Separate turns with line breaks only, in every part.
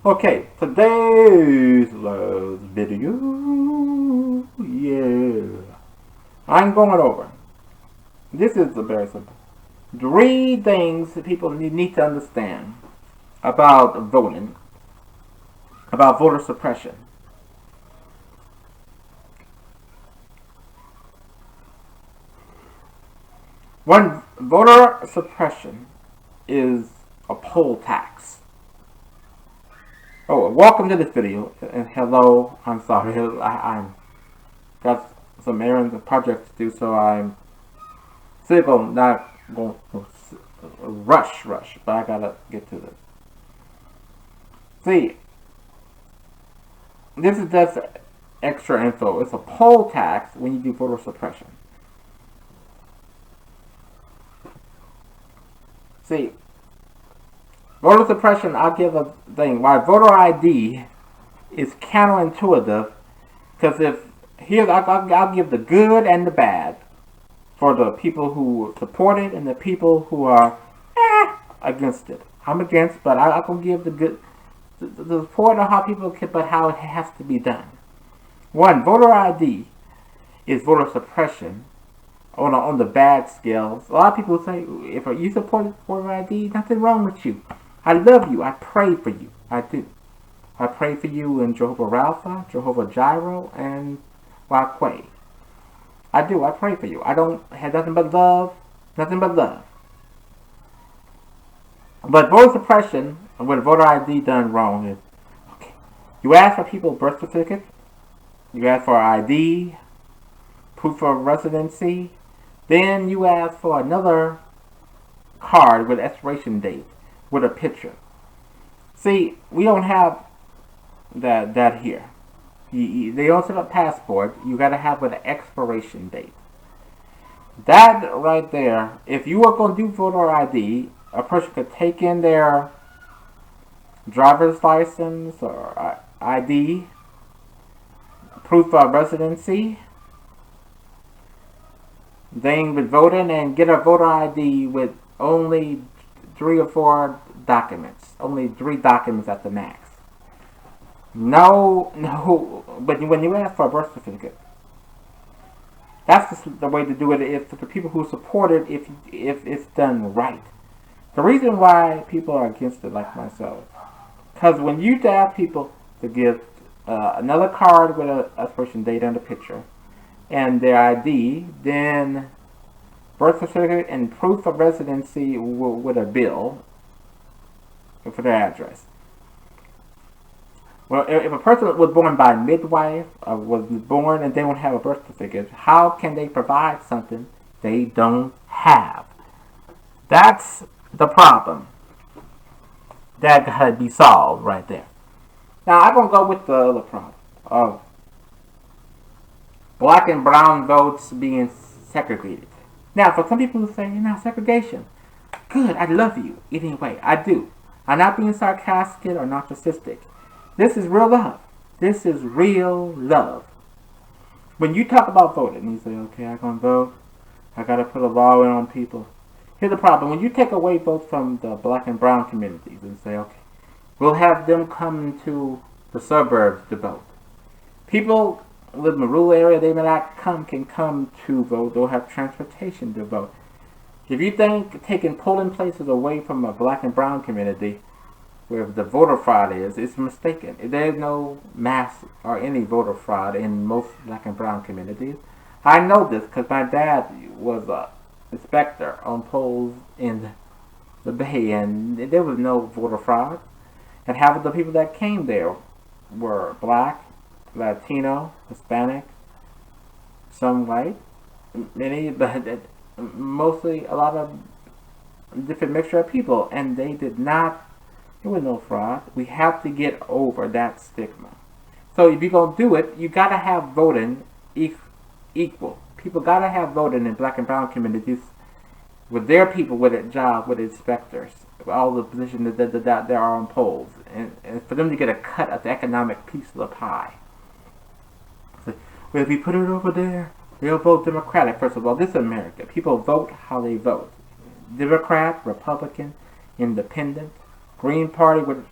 Okay, today's video, I'm going over. This is very simple. 3 things that people need to understand about voting, about voter suppression. One, voter suppression is a poll tax. Oh, welcome to this video, and hello. I'm sorry, I'm got some errands and projects to do, so I'm still not going to rush, but I gotta get to this. See, this is just extra info. It's a poll tax when you do voter suppression. See, voter suppression, I'll give a thing. Why voter ID is counterintuitive, because I'll give the good and the bad for the people who support it and the people who are against it. I'm against, but I can give the good, the support of how people can, but how it has to be done. One, voter ID is voter suppression on the bad scale. A lot of people say, if you support voter ID, nothing wrong with you. I love you. I pray for you. I do. I pray for you in Jehovah Rapha, Jehovah Jireh, and Yahweh. I do. I pray for you. I don't have nothing but love. Nothing but love. But voter suppression, with voter ID done wrong, is okay. You ask for people's birth certificate. You ask for ID, proof of residency. Then you ask for another card with expiration date with a picture. See, we don't have that here. They don't set up passport. You gotta have with an expiration date. That right there, if you are gonna do voter ID, a person could take in their driver's license or ID, proof of residency, then with voting, and get a voter ID with only 3 or 4 documents. Only 3 documents at the max. No, but when you ask for a birth certificate, that's the way to do it. If the people who support it, if it's done right. The reason why people are against it, like myself, because when you ask people to give another card with an expiration date and a picture, and their ID, then birth certificate and proof of residency with a bill for their address. Well, if a person was born by midwife, or was born and they don't have a birth certificate, how can they provide something they don't have? That's the problem that had to be solved right there. Now, I'm going to go with the other problem of black and brown votes being segregated. Now, for some people who say, segregation, good, I love you. Anyway, I do. I'm not being sarcastic or narcissistic. This is real love. This is real love. When you talk about voting, you say, okay, I'm going to vote. I got to put a law in on people. Here's the problem. When you take away votes from the black and brown communities and say, okay, we'll have them come to the suburbs to vote. People live in a rural area, they may not can come to vote. They'll have transportation to vote. If you think taking polling places away from a black and brown community, where the voter fraud is, it's mistaken. There's no mass or any voter fraud in most black and brown communities. I know this because my dad was a inspector on polls in the Bay, and there was no voter fraud. And half of the people that came there were black, Latino, Hispanic, some white, many, but mostly a lot of different mixture of people, and they did not. There was no fraud. We have to get over that stigma. So if you're going to do it, you got to have voting equal. People got to have voting in black and brown communities with their people, with a job, with inspectors, with all the positions that there are on polls, and for them to get a cut of the economic piece of the pie. So, well, if you put it over there, they'll vote Democratic. First of all, this is America. People vote how they vote. Democrat, Republican, Independent, Green Party with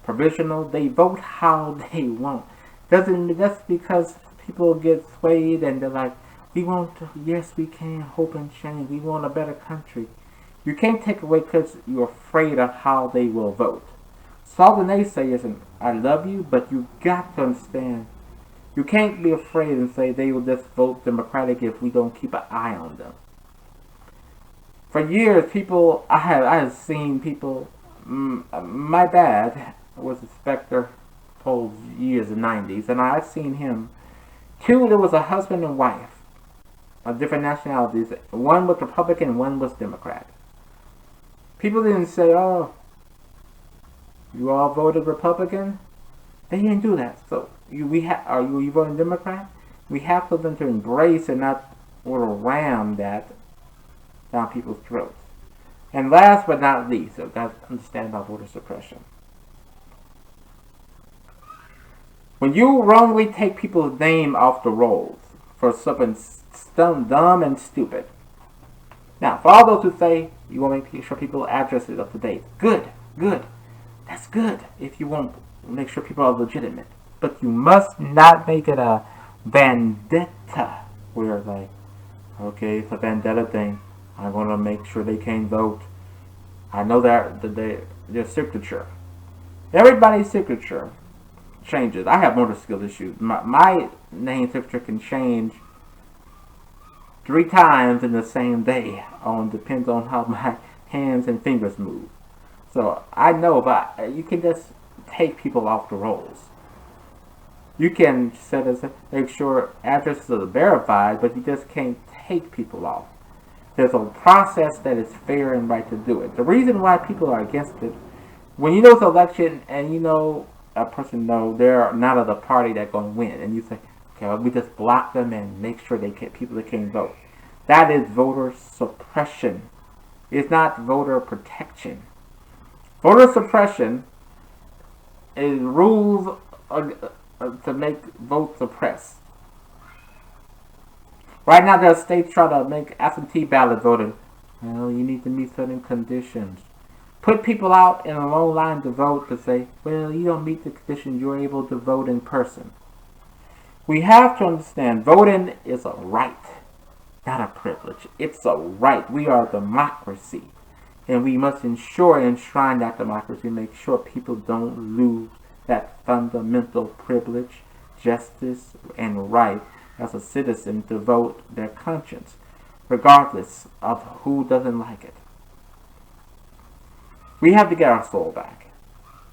provisional, they vote how they want. Doesn't that's because people get swayed and they're like, we want, yes, we can, hope and change. We want a better country. You can't take away because you're afraid of how they will vote. So all the naysayers, and I love you, but you got to understand, you can't be afraid and say they will just vote Democratic if we don't keep an eye on them. For years, people, I have seen people, my dad was a inspector for years in the 90s, and I've seen him. Two, there was a husband and wife of different nationalities. One was Republican, one was Democrat. People didn't say, oh, you all voted Republican? They didn't do that. So are you voting Democrat? We have for them to embrace and not ram that down people's throats. And last but not least, so guys understand about voter suppression. When you wrongly take people's name off the rolls for something dumb and stupid. Now, for all those who say you want to make sure people's addresses up to date, good. That's good if you want to make sure people are legitimate. But you must not make it a vendetta where like, okay, it's a vendetta thing. I'm going to make sure they can't vote. I know that their signature. Everybody's signature changes. I have motor skill issues. My name signature can change 3 times in the same day. Depends on how my hands and fingers move. So I know, but you can just take people off the rolls. You can make sure addresses are verified, but you just can't take people off. There's a process that is fair and right to do it. The reason why people are against it, when you know it's an election and you know a person they're not of the party that's going to win, and you say, okay, well, we just block them and make sure people that can't vote. That is voter suppression. It's not voter protection. Voter suppression is rules to make votes suppressed. Right now, there are states trying to make absentee ballot voting. Well, you need to meet certain conditions. Put people out in a long line to vote to say, well, you don't meet the conditions, you're able to vote in person. We have to understand voting is a right, not a privilege. It's a right. We are a democracy. And we must ensure and enshrine that democracy, make sure people don't lose that fundamental privilege, justice, and right as a citizen to vote their conscience, regardless of who doesn't like it. We have to get our soul back.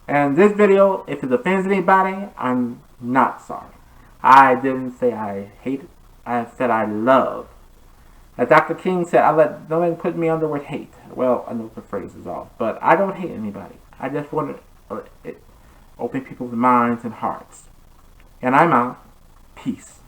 And this video, if it offends anybody, I'm not sorry. I didn't say I hate it. I said I love. As Dr. King said, I let no one put me under with hate. Well, I know the phrase is off, but I don't hate anybody. I just want to open people's minds and hearts. And I'm out. Peace.